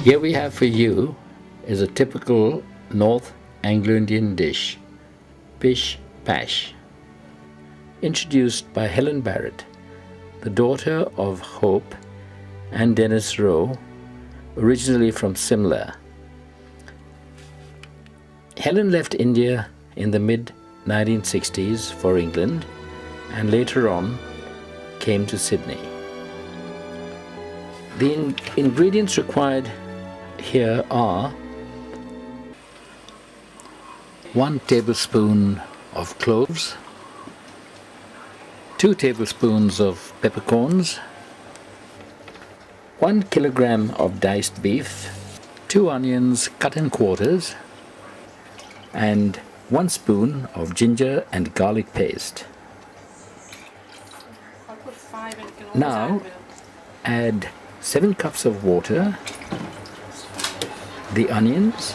Here we have for you is a typical North Anglo-Indian dish, pish pash, introduced by Helen Barrett, the daughter of Hope and Dennis Rowe, originally from Simla. Helen left India in the mid-1960s for England and later on came to Sydney. The ingredients required here are 1 tablespoon of cloves, 2 tablespoons of peppercorns, 1 kilogram of diced beef, 2 onions cut in quarters, and 1 spoon of ginger and garlic paste. Now add 7 cups of water, the onions,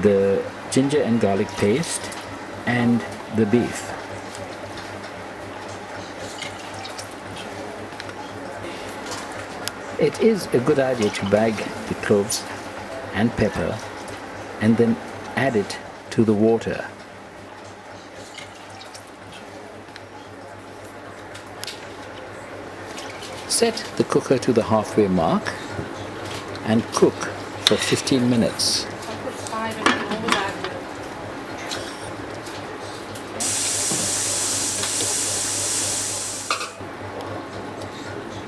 the ginger and garlic paste, and the beef. It is a good idea to bag the cloves and pepper and then add it to the water. Set the cooker to the halfway mark and cook for 15 minutes.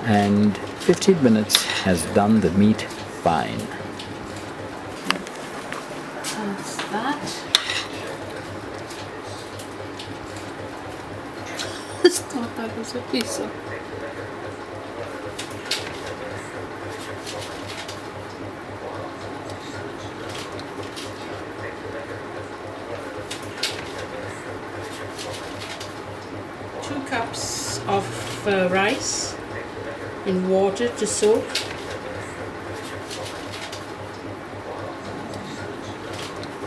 And 15 minutes has done the meat fine. That's that. I thought that was a piece of... cups of rice in water to soak.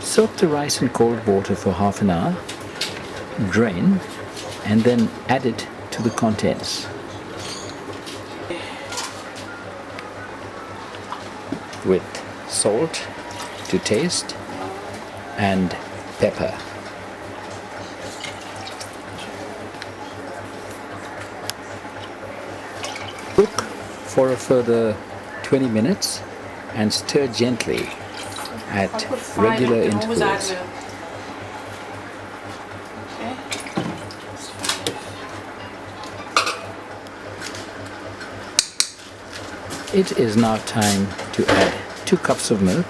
Soak the rice in cold water for half an hour, drain, and then add it to the contents. With salt to taste and pepper. Cook for a further 20 minutes and stir gently at regular intervals. Okay. It is now time to add 2 cups of milk,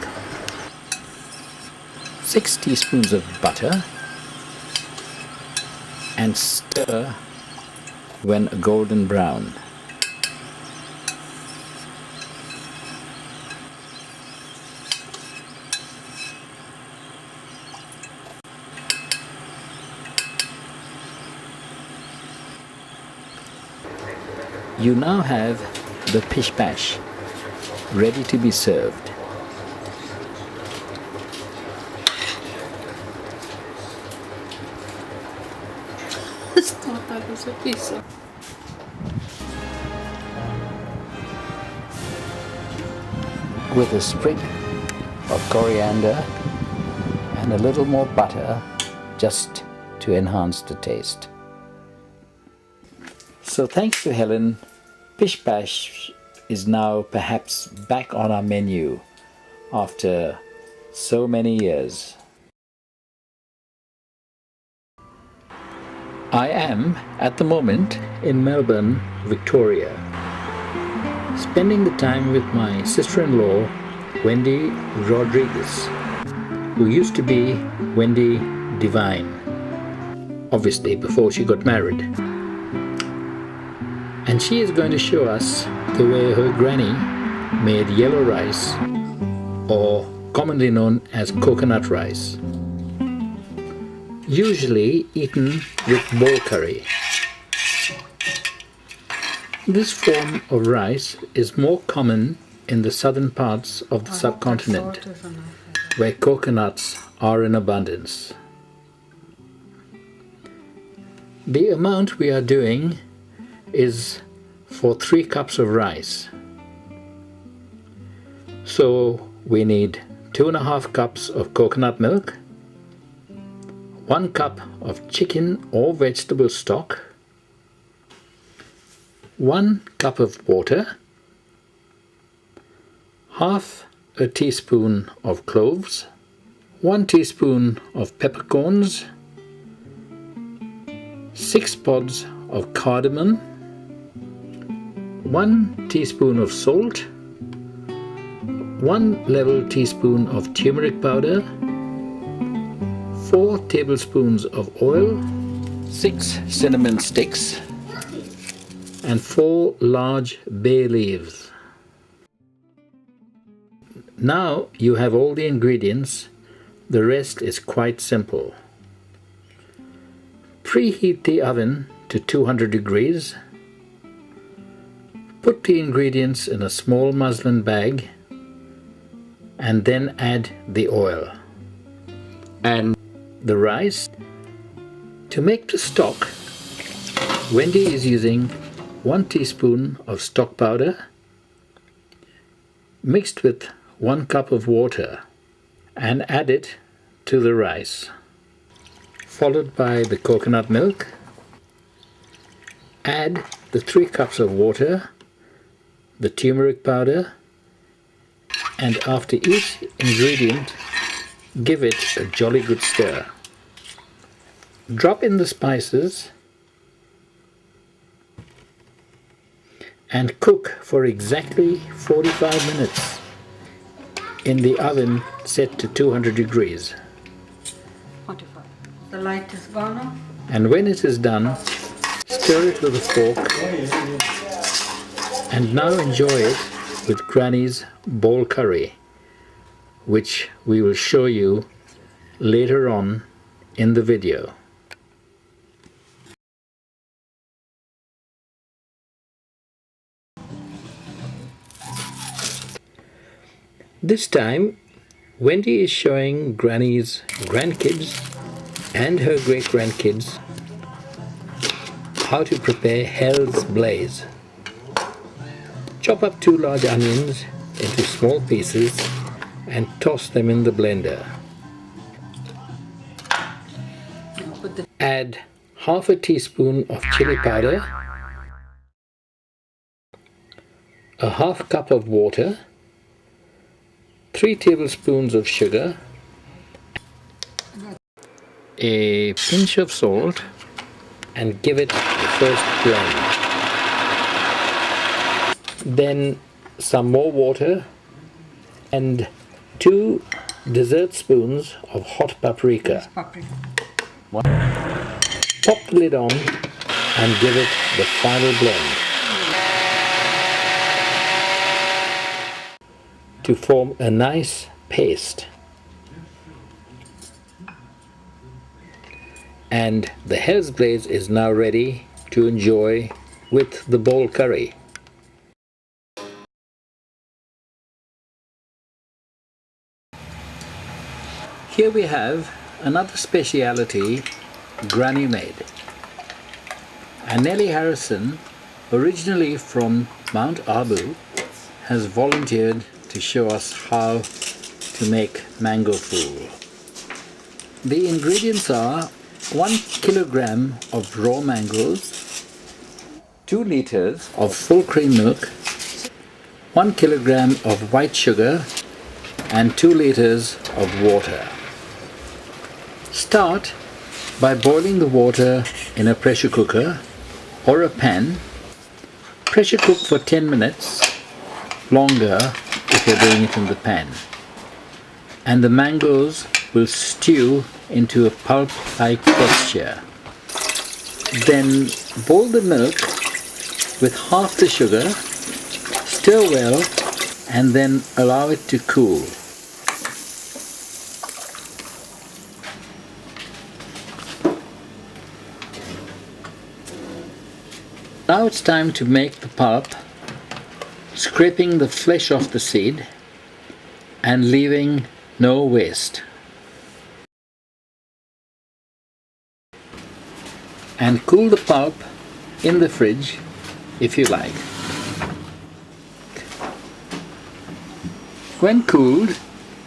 6 teaspoons of butter, and stir when golden brown. You now have the pish pash ready to be served. I thought that was a piece of... With a sprig of coriander and a little more butter just to enhance the taste. So thanks to Helen, pish pash is now perhaps back on our menu after so many years. I am at the moment in Melbourne, Victoria, spending the time with my sister-in-law, Wendy Rodriguez, who used to be Wendy Divine, obviously before she got married. And she is going to show us the way her granny made yellow rice, or commonly known as coconut rice, usually eaten with bol curry. This form of rice is more common in the southern parts of the subcontinent, where coconuts are in abundance. The amount we are doing is for 3 cups of rice. So we need 2.5 cups of coconut milk, 1 cup of chicken or vegetable stock, 1 cup of water, half a teaspoon of cloves, 1 teaspoon of peppercorns, 6 pods of cardamom, 1 teaspoon of salt, 1 level teaspoon of turmeric powder, 4 tablespoons of oil, 6 cinnamon sticks, and 4 large bay leaves. Now you have all the ingredients. The rest is quite simple. Preheat the oven to 200 degrees. Put the ingredients in a small muslin bag and then add the oil and the rice. To make the stock, Wendy is using 1 teaspoon of stock powder mixed with 1 cup of water and add it to the rice, followed by the coconut milk. Add the 3 cups of water, the turmeric powder, and after each ingredient give it a jolly good stir. Drop in the spices and cook for exactly 45 minutes in the oven set to 200 degrees. 45. The light is gone off. And when it is done, stir it with a fork and now enjoy it with Granny's ball curry, which we will show you later on in the video. This time Wendy is showing Granny's grandkids and her great-grandkids how to prepare Hare's glaze. Chop up 2 large onions into small pieces and toss them in the blender. Add half a teaspoon of chili powder, a half cup of water, 3 tablespoons of sugar, a pinch of salt, and give it the first blend. Then some more water and 2 dessert spoons of hot paprika. Pop the lid on and give it the final blend to form a nice paste. And the Hare's glaze is now ready to enjoy with the ball curry. Here we have another speciality Granny made. And Nellie Harrison, originally from Mount Abu, has volunteered to show us how to make mango fool. The ingredients are 1 kilogram of raw mangoes, 2 liters of full cream milk, 1 kilogram of white sugar, and 2 liters of water. Start by boiling the water in a pressure cooker or a pan. Pressure cook for 10 minutes, longer if you're doing it in the pan. And the mangoes will stew into a pulp-like texture. Then boil the milk with half the sugar, stir well, and then allow it to cool. Now it's time to make the pulp, scraping the flesh off the seed and leaving no waste. And cool the pulp in the fridge if you like. When cooled,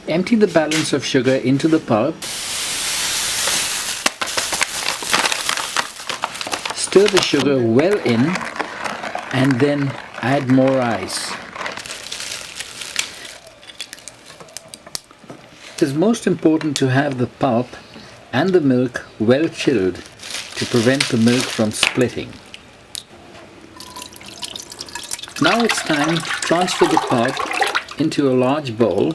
empty the balance of sugar into the pulp. Stir the sugar well in and then add more ice. It is most important to have the pulp and the milk well chilled to prevent the milk from splitting. Now it's time to transfer the pulp into a large bowl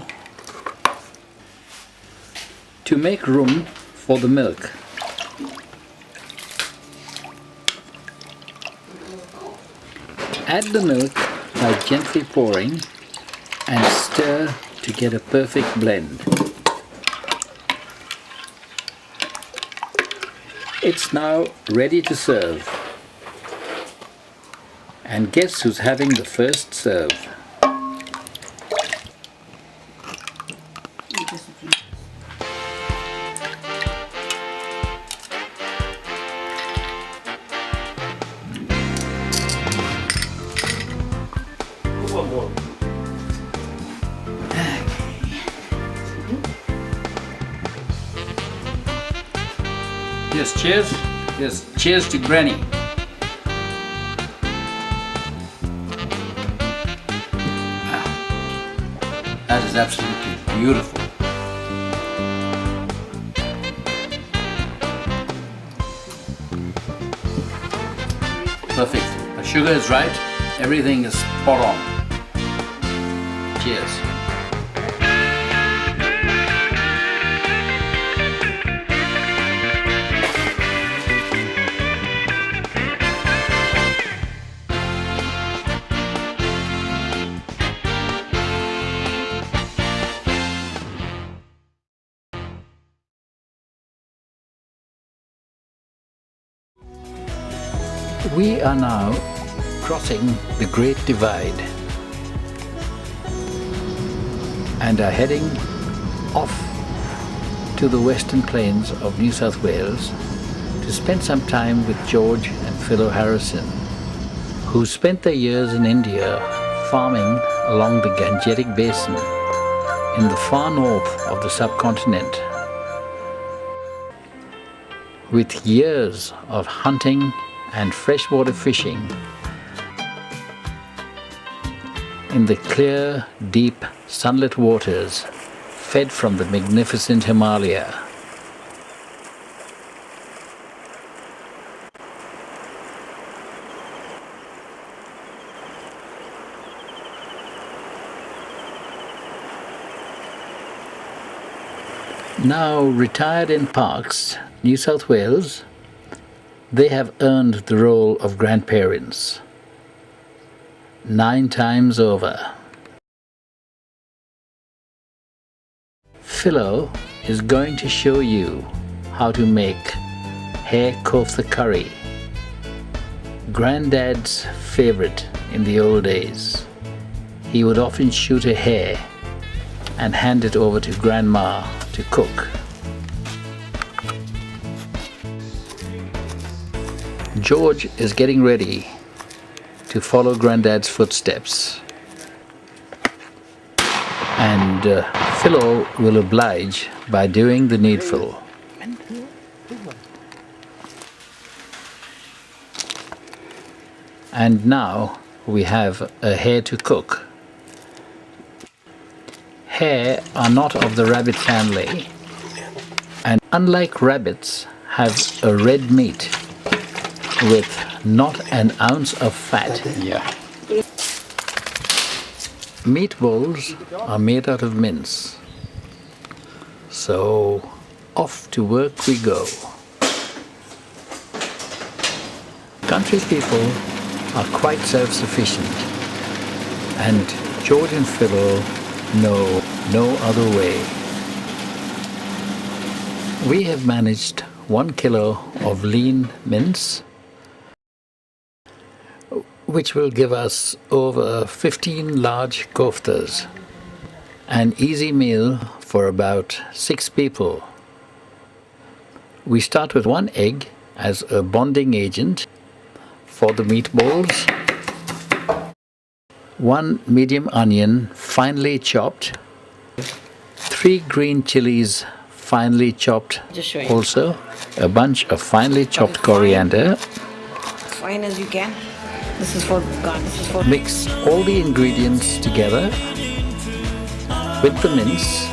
to make room for the milk. Add the milk by gently pouring and stir to get a perfect blend. It's now ready to serve. And guess who's having the first serve? Yes, cheers. Yes, cheers to Granny. That is absolutely beautiful. Perfect. The sugar is right. Everything is spot on. Cheers. We are now crossing the Great Divide and are heading off to the western plains of New South Wales to spend some time with George and Philo Harrison, who spent their years in India farming along the Gangetic Basin in the far north of the subcontinent. With years of hunting and freshwater fishing in the clear, deep, sunlit waters fed from the magnificent Himalaya. Now retired in Parkes, New South Wales, they have earned the role of grandparents 9 times over. Philo is going to show you how to make hare kofta curry, Granddad's favorite in the old days. He would often shoot a hare and hand it over to Grandma to cook. George is getting ready to follow Granddad's footsteps, and Philo will oblige by doing the needful. And now we have a hare to cook. Hare are not of the rabbit family, and unlike rabbits, have a red meat with not an ounce of fat. Yeah. Meatballs are made out of mince. So off to work we go. Country people are quite self-sufficient, and George and Philo know no other way. We have managed 1 kilo of lean mince, which will give us over 15 large koftas, an easy meal for about 6 people. We start with 1 egg as a bonding agent for the meatballs, 1 medium onion finely chopped, 3 green chilies finely chopped, Just show you. also a bunch of finely chopped coriander. Fine as you can. This is for garnish. This is for Mix all the ingredients together with the mince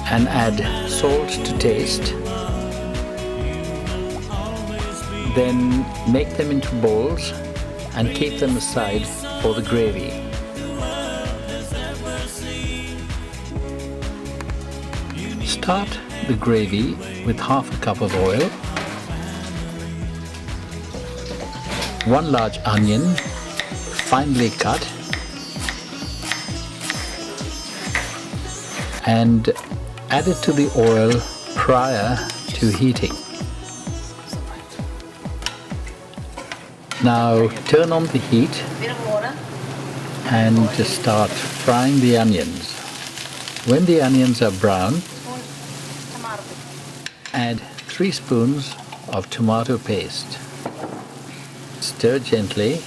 and add salt to taste. Then make them into balls and keep them aside for the gravy. Start the gravy with half a cup of oil, 1 large onion, finely cut, and add it to the oil prior to heating. Now turn on the heat and just start frying the onions. When the onions are brown, add 3 spoons of tomato paste. Stir gently,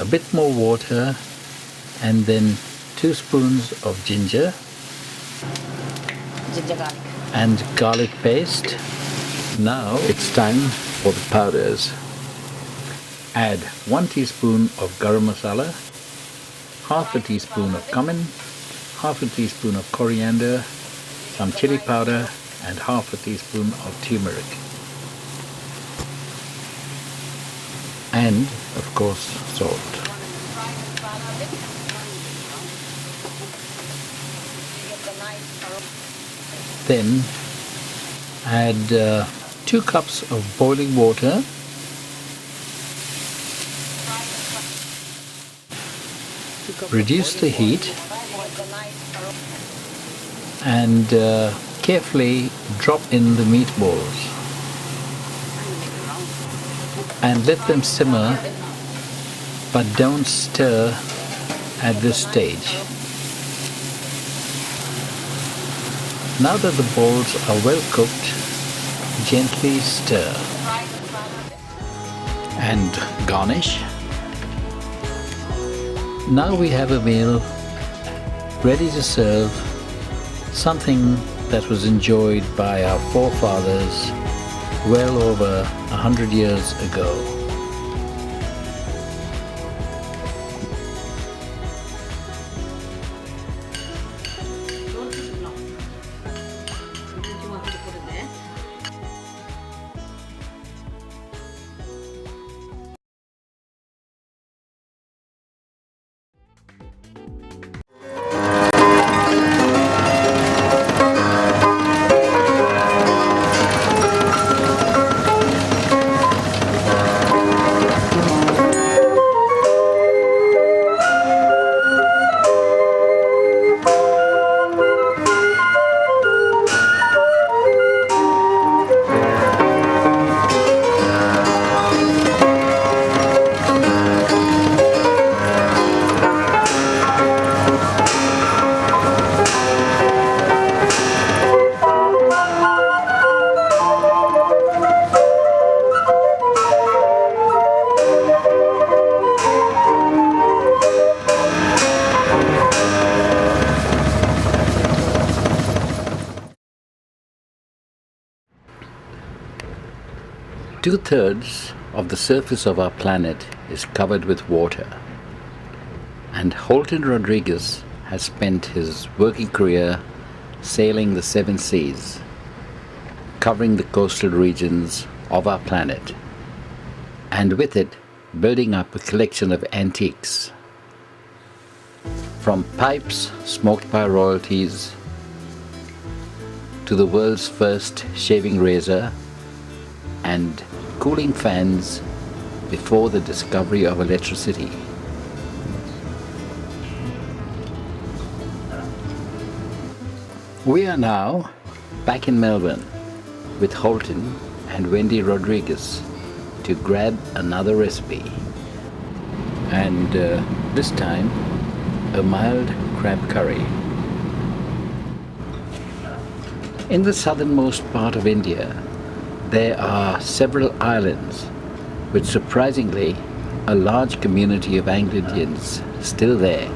a bit more water, and then 2 spoons of ginger garlic. and garlic paste. Now it's time for the powders. Add 1 teaspoon of garam masala, half a teaspoon of cumin, half a teaspoon of coriander, some chili powder, and half a teaspoon of turmeric. And, of course, salt. Then add 2 cups of boiling water, reduce the heat, and carefully drop in the meatballs and let them simmer, but don't stir at this stage. Now that the balls are well cooked, gently stir and garnish. Now we have a meal ready to serve, something that was enjoyed by our forefathers well over 100 years ago. Two-thirds of the surface of our planet is covered with water, and Holton Rodriguez has spent his working career sailing the 7 seas, covering the coastal regions of our planet, and with it building up a collection of antiques, from pipes smoked by royalties to the world's first shaving razor and cooling fans before the discovery of electricity. We are now back in Melbourne with Holton and Wendy Rodriguez to grab another recipe, and this time a mild crab curry. In the southernmost part of India, there are several islands which surprisingly a large community of Anglo Indians still there,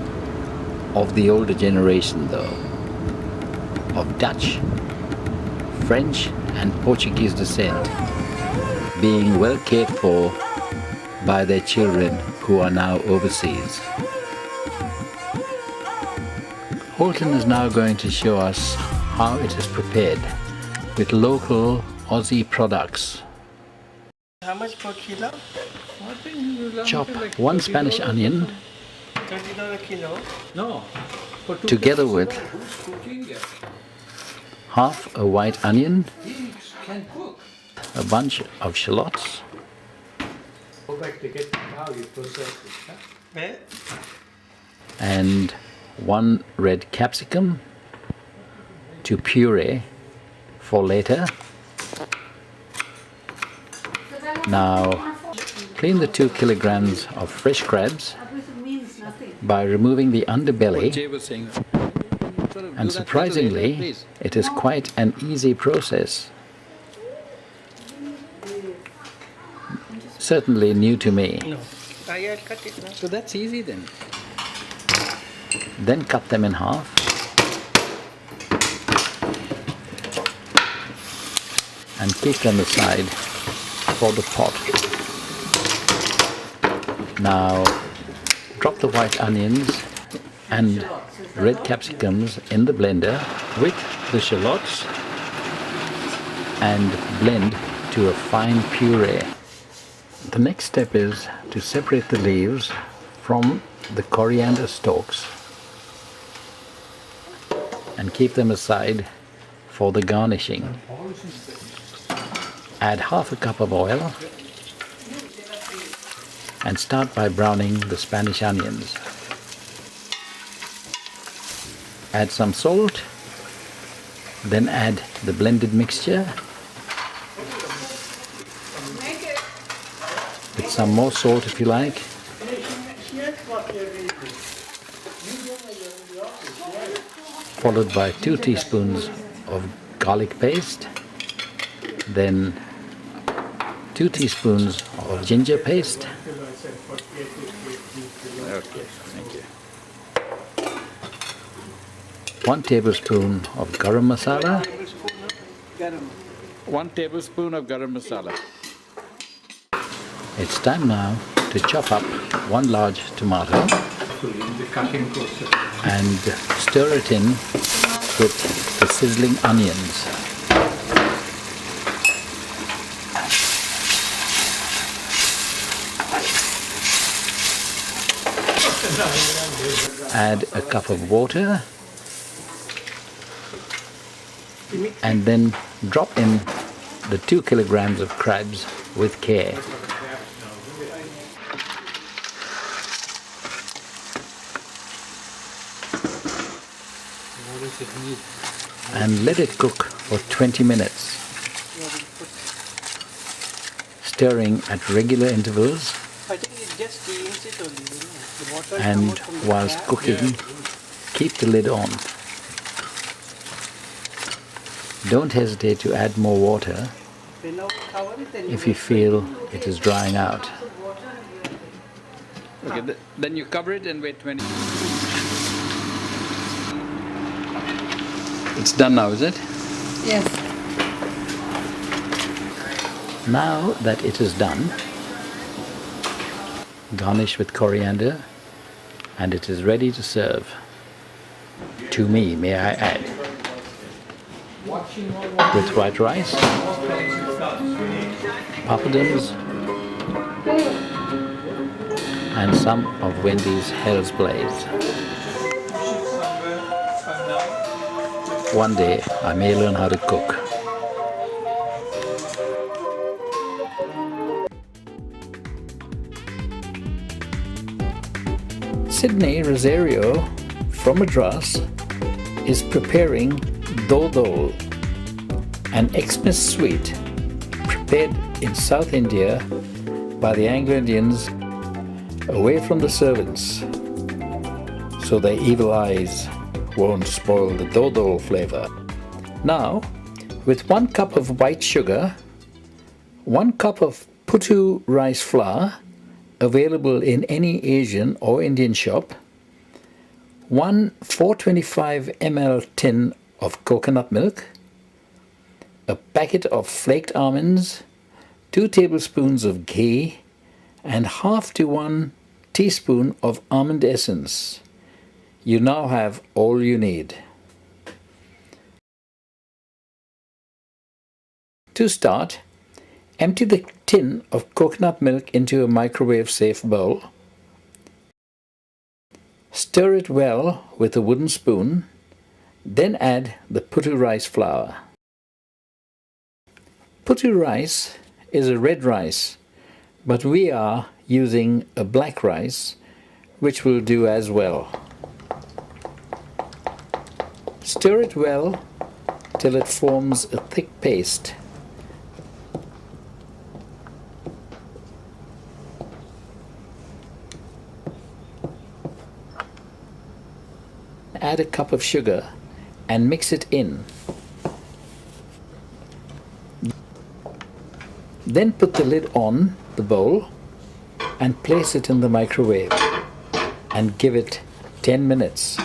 of the older generation though, of Dutch, French and Portuguese descent, being well cared for by their children who are now overseas. Holton is now going to show us how it is prepared with local Aussie products. How much per kilo? Chop one Spanish onion $30 kilo. No, together with half a white onion, a bunch of shallots, and one red capsicum to puree for later. Now clean the 2 kilograms of fresh crabs by removing the underbelly, and surprisingly it is quite an easy process. Certainly new to me. No. I cut it now. So that's easy then. Then cut them in half. And keep them aside for the pot. Now drop the white onions and red capsicums in the blender with the shallots and blend to a fine puree. The next step is to separate the leaves from the coriander stalks and keep them aside for the garnishing. Add half a cup of oil and start by browning the Spanish onions. Add some salt, then add the blended mixture with some more salt if you like, followed by 2 teaspoons of garlic paste, then 2 teaspoons of ginger paste. Okay, thank you. 1 tablespoon of garam masala. 1 tablespoon of garam masala. It's time now to chop up 1 large tomato and stir it in with the sizzling onions. Add a cup of water and then drop in the 2 kilograms of crabs with care. And let it cook for 20 minutes, stirring at regular intervals. I think it just steams it only. The water And comes out from the whilst crab. cooking, keep the lid on. Don't hesitate to add more water Then now cover it and if you feel it is drying out. Okay, then you cover it and wait 20 minutes. It's done now, is it? Yes. Now that it is done, garnish with coriander and it is ready to serve. To me, may I add. With white rice, papadums, and some of Wendy's Hare's glaze. One day I may learn how to cook. Sydney Rosario from Madras is preparing Dodole, an Xmas sweet prepared in South India by the Anglo Indians away from the servants, so their evil eyes won't spoil the Dodole flavor. Now, with 1 cup of white sugar, 1 cup of putu rice flour, available in any Asian or Indian shop, 1 425 ml tin of coconut milk, a packet of flaked almonds, 2 tablespoons of ghee, and half to 1 teaspoon of almond essence. You now have all you need. To start, empty the tin of coconut milk into a microwave-safe bowl. Stir it well with a wooden spoon, then add the puttu rice flour. Puttu rice is a red rice, but we are using a black rice, which will do as well. Stir it well till it forms a thick paste. Add a cup of sugar and mix it in. Then put the lid on the bowl and place it in the microwave and give it 10 minutes.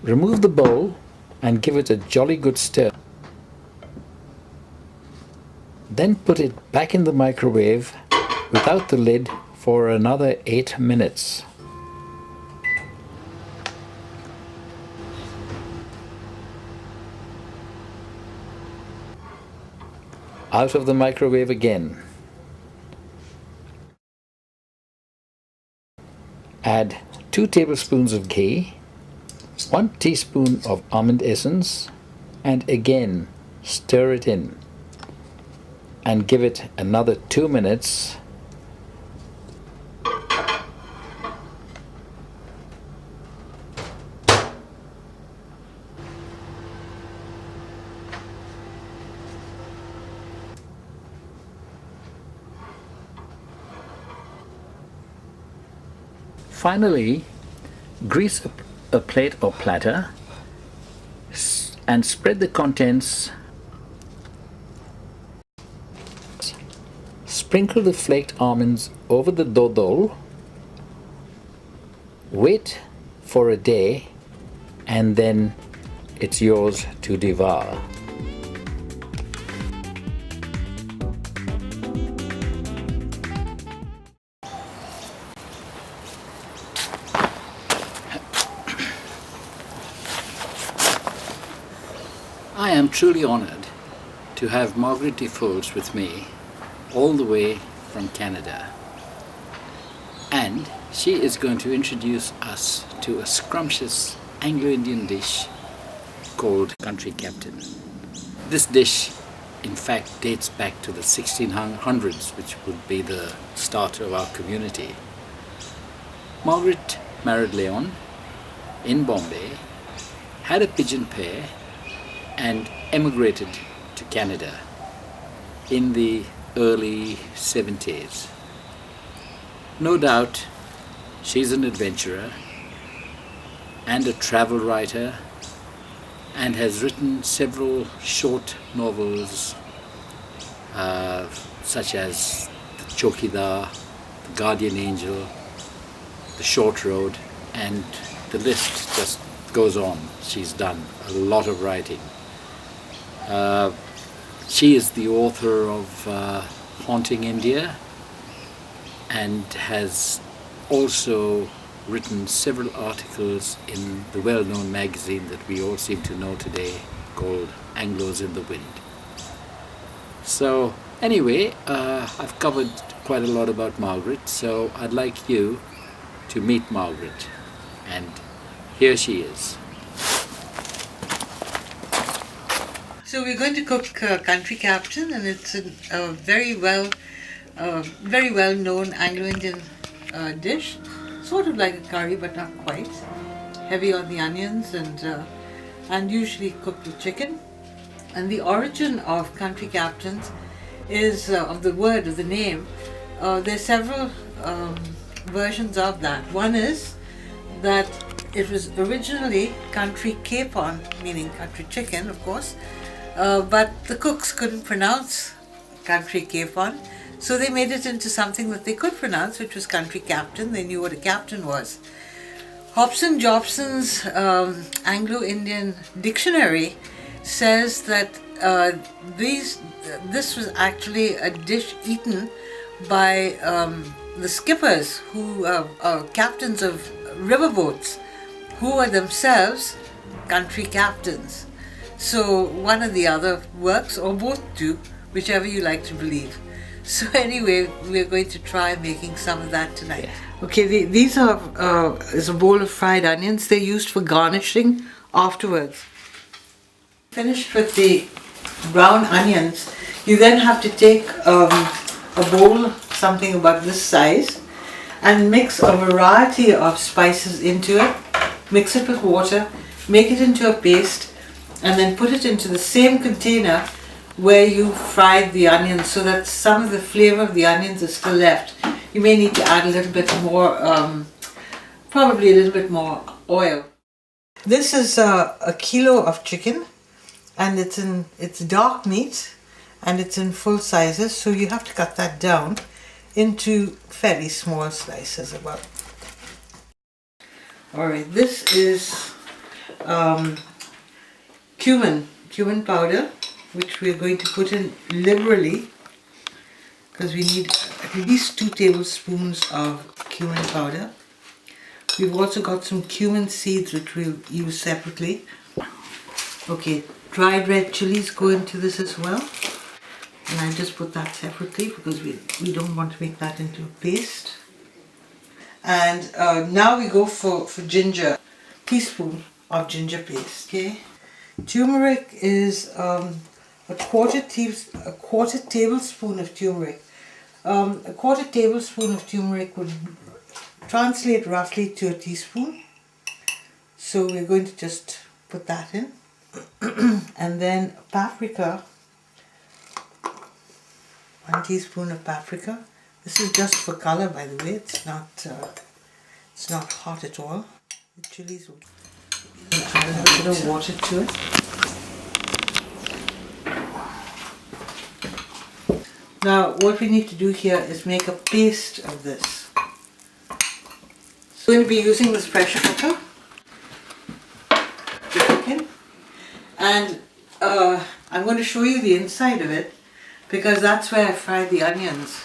Remove the bowl and give it a jolly good stir. Then put it back in the microwave without the lid for another 8 minutes. Out of the microwave again. Add 2 tablespoons of ghee, 1 teaspoon of almond essence, and again stir it in and give it another 2 minutes. Finally, grease a plate or platter and spread the contents. Sprinkle the flaked almonds over the dodole. Wait for a day and then it's yours to devour. I am truly honored to have Margaret Deatker with me all the way from Canada, and she is going to introduce us to a scrumptious Anglo-Indian dish called Country Captain. This dish in fact dates back to the 1600s, which would be the start of our community. Margaret married Leon in Bombay, had a pigeon pair, and emigrated to Canada in the early 70s. No doubt she's an adventurer and a travel writer and has written several short novels such as The Chokidar, The Guardian Angel, The Short Road, and the list just goes on. She's done a lot of writing. She is the author of Haunting India and has also written several articles in the well-known magazine that we all seem to know today called Anglo's in the Wind. So anyway, I've covered quite a lot about Margaret, so I'd like you to meet Margaret, and here she is. So we're going to cook Country Captain, and it's a very well known Anglo-Indian dish, sort of like a curry but not quite. Heavy on the onions and usually cooked with chicken. And the origin of Country Captains is of the name. There's several versions of that. One is that it was originally country capon, meaning country chicken, of course, but the cooks couldn't pronounce country capon, so they made it into something that they could pronounce, which was country captain. They knew what a captain was. Hobson Jobson's Anglo-Indian dictionary says that this was actually a dish eaten by the skippers, who are captains of riverboats, who were themselves country captains. So one or the other works, or both do, whichever you like to believe. So anyway, we're going to try making some of that tonight. Okay, these are is a bowl of fried onions. They're used for garnishing afterwards. Finished with the brown onions, you then have to take a bowl, something about this size, and mix a variety of spices into it. Mix it with water, make it into a paste, and then put it into the same container where you fried the onions, so that some of the flavor of the onions is still left. You may need to add a little bit more, probably a little bit more oil. This is a kilo of chicken, and it's dark meat, and it's in full sizes, so you have to cut that down into fairly small slices about. Alright, this is cumin powder, which we're going to put in liberally, because we need at least 2 tablespoons of cumin powder. We've also got some cumin seeds, which we'll use separately. Okay, dried red chilies go into this as well, and I just put that separately because we don't want to make that into a paste. And now we go for ginger. Teaspoon of ginger paste. Okay, turmeric is a quarter tablespoon of turmeric. A quarter tablespoon of turmeric would translate roughly to a teaspoon. So we're going to just put that in. And then paprika, 1 teaspoon of paprika. This is just for color, by the way. It's not hot at all. The chilies will add a little bit of water to it. Now what we need to do here is make a paste of this. So we're going to be using this pressure cooker to cook in, and I'm going to show you the inside of it, because that's where I fried the onions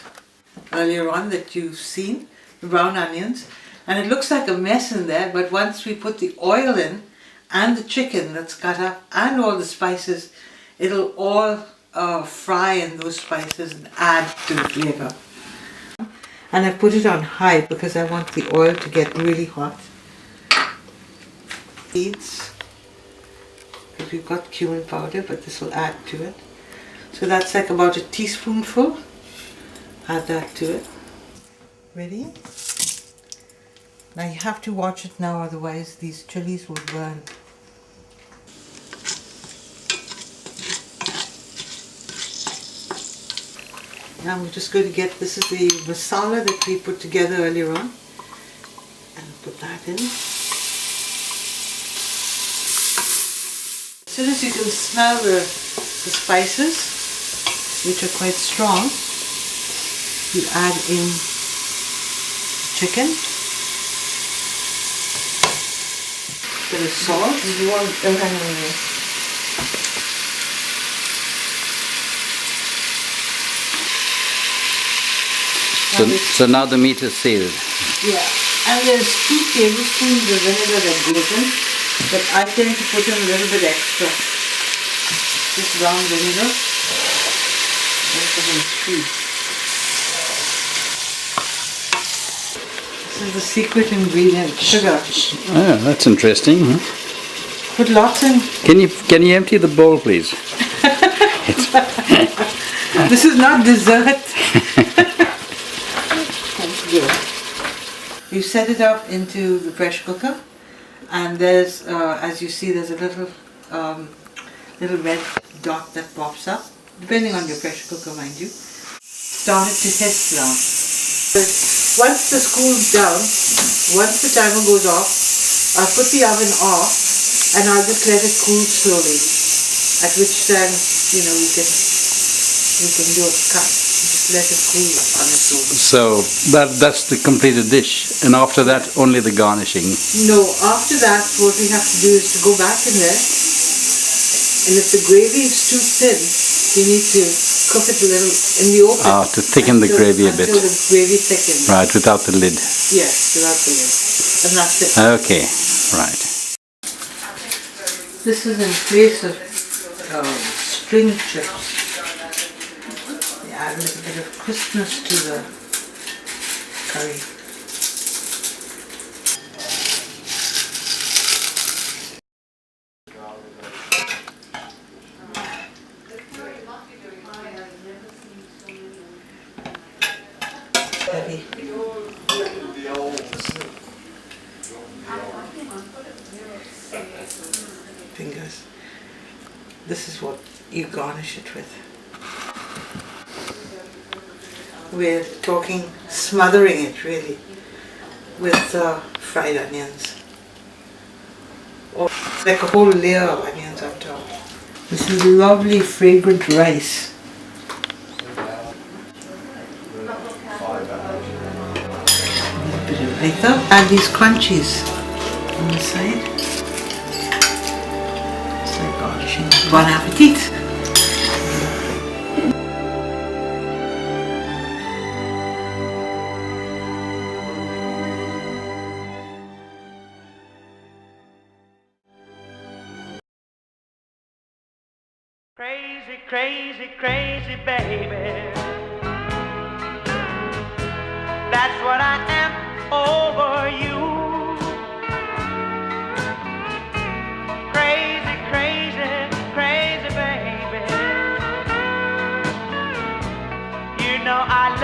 earlier on that you've seen, the brown onions, and it looks like a mess in there, but once we put the oil in and the chicken that's cut up and all the spices, it'll all fry in those spices and add to the flavor. And I put it on high because I want the oil to get really hot. Seeds, because we've got cumin powder, but this will add to it. So that's like about a teaspoonful. Add that to it. Ready? Now you have to watch it now, otherwise these chilies will burn. Now we're just going to get, this is the masala that we put together earlier on, and put that in. As soon as you can smell the spices, which are quite strong, you add in chicken, bit of salt. You want So now the meat is sealed. Yeah, and there's 2 tablespoons of vinegar that goes in, but I tend to put in a little bit extra. Just brown vinegar. This is the secret ingredient, sugar. Oh, that's interesting. Put lots in. Can you empty the bowl, please? This is not dessert. You set it up into the pressure cooker, and there's, as you see, there's a little red dot that pops up, depending on your pressure cooker, mind you. Start it to hiss now. Once this cools down, once the timer goes off, I'll put the oven off and I'll just let it cool slowly. At which time, you know, we can do a cut. Just let it cool on its own. So that's the completed dish, and after that only the garnishing. No, after that what we have to do is to go back in there, and if the gravy is too thin, you need to cook it a little in the open. To thicken the gravy a bit. Until the gravy thickens. Right, without the lid. Yes, without the lid. And that's it. Okay, right. This is in place of string chips. They add a little bit of crispness to the curry. Heavy. Fingers. This is what you garnish it with. We're talking smothering it really with fried onions, or like a whole layer of onions on top. This is lovely fragrant rice. A bit of liquor and these crunchies on the side. It's like garnishing. Bon appetit! Crazy, crazy, crazy baby. That's what I am over you. Crazy, crazy, crazy baby. You know I